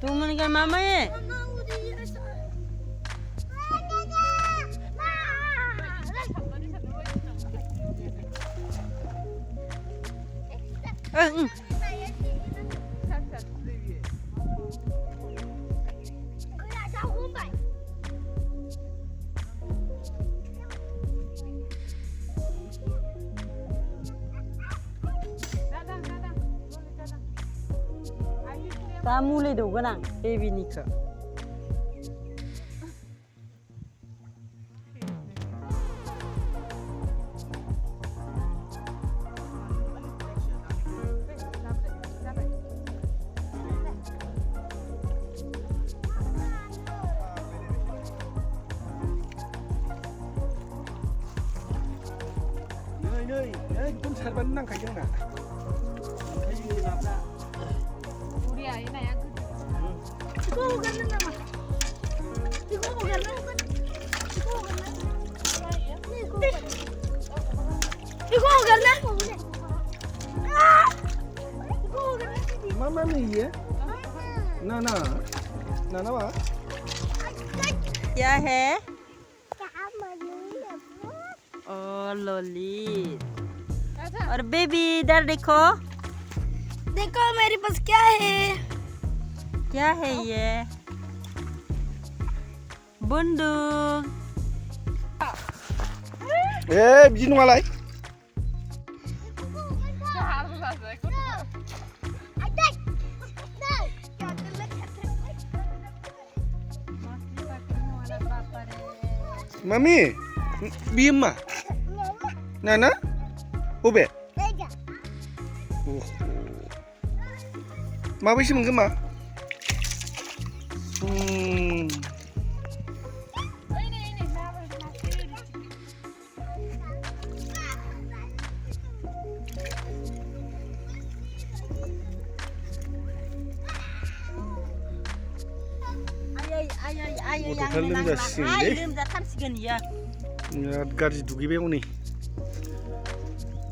동문이가 마마해. 응. 다 mulai dulu kan, baby nikah. Ini pun serban nang kajang na. 우리 아이나 야 그. 이거 오겠는 나마. 이거 오겠는. 이거 오겠는. 이거 오겠는. 아! 이거 오겠는. Mama ni ya? Nana apa? क्या है? क्या मनु है? Oh loli. और baby इधर देखो. देखो मेरे पास क्या है? क्या है ये? Bunduk. Biji nunga lai. Mami, biem mah? Nana? Ube? Ma bisi mengema? Ayo yang Hotel menang. dah sini. Belum datang segan ya. गाज्रि दुगैबाय हनै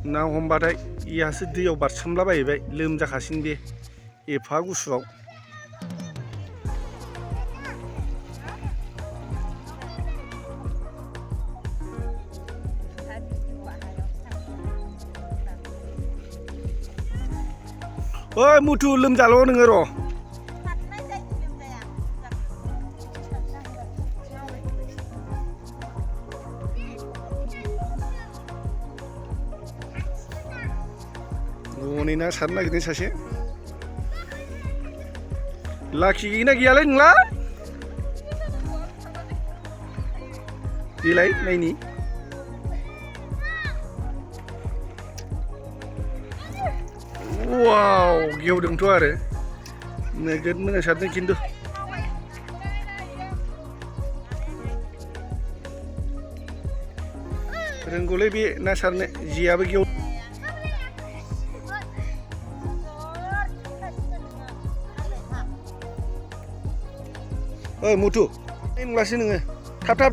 ना हमबाथाय इयासो दैयाव बारसोमलाबायबाय लोमजाखासिनो बे एफा गुसुआव ओइ मुथु लोमजाल' नोङो र' हनै ना सारनो नागिरदों सासे लाखि गैयोना गैयालै नोंलाय देलाय नायनि वाव गेवदोंथ' आरो नोगोद मोजां सारदों खिन्थु रोंगौलै बे ना सारनो जेयाबो गेव ओइ मुथु नंलासो नोङो थाब थाब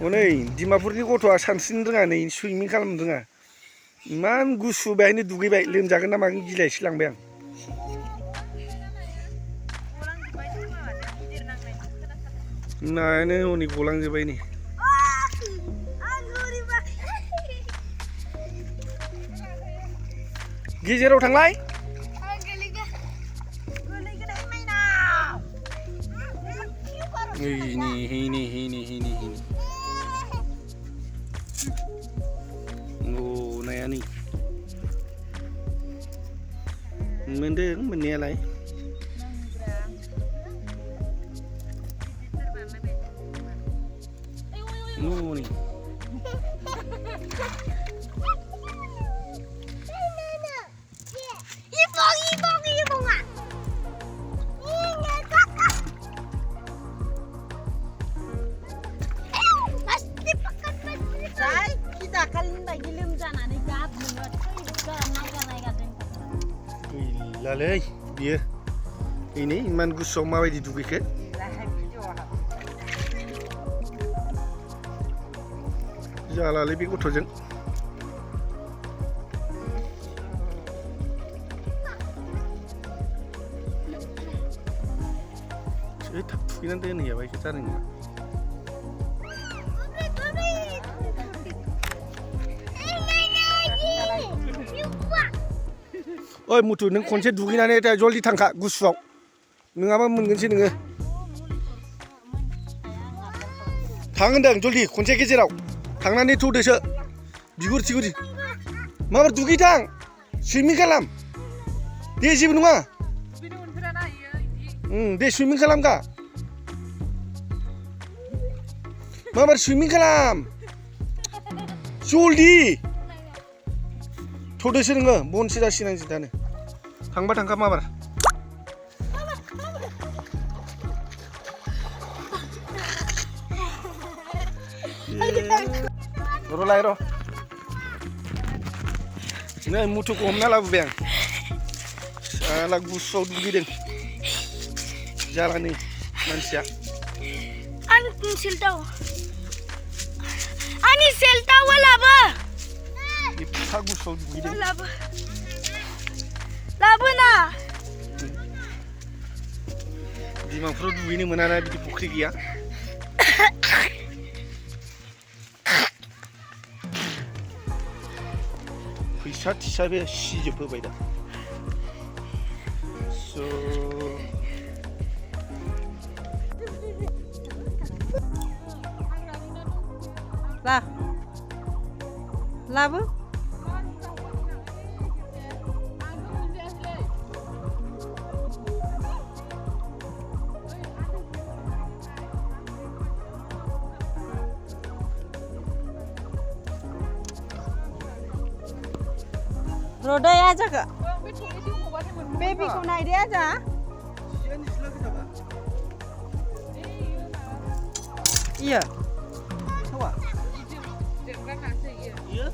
हनै डिमापुरनि गथ'आ सानस्रिनो रोङा नै सुइमिं खालामनो रोङा इमान गुसु बेहायनो दुगैबाय लोमजागोन ना मागोन गिलायसो लांबाय आं नायानो हनै गलांजोब्बाय नै गेजेराव थांलाय Ini. Oh, naya ni. Mendeng menilai. Oh ni. Ibong ah. Lalai, dia. Ini iman gusau mawai di dugi ke? Jalan lebih kotor jeng. थाब थुखैनानै दोनहैयाबा बेखौ जानाय नङा ओइ मुथु नों खनसे दुगैनानै दा जल्दि थांखा गुसुआव नङाबा मोनगोनसै नोङो थां होनदों जल्दि खनसे गेजेराव थांनानै थौदोसो बिगुर थिगुर माबार दुगैथां सुइमिं खालाम दे जेबो नङा दे सुइमिं खालामखा माबार सुइमिं खालाम जल्दि थौदोसो नोङो बनसो जासिगोन आं दानो थांबा थांखा माबार र' लाय र' नै मुथुखौ हमना लाबोबाय आं साला गुसुआव दुगैदों जालानै मानसिया Ani selta wala ba? एफा गुसुआव दुगैदों Labuna. बिमाफोराव दुगैनो मोनाना बिदि फुख्रि गैया फैसा थिसा बे सिजोबहोबाय दा Lah. Labu. Rodai aja ke? Baby ko naik dia aja. Iya. Coba. Iya.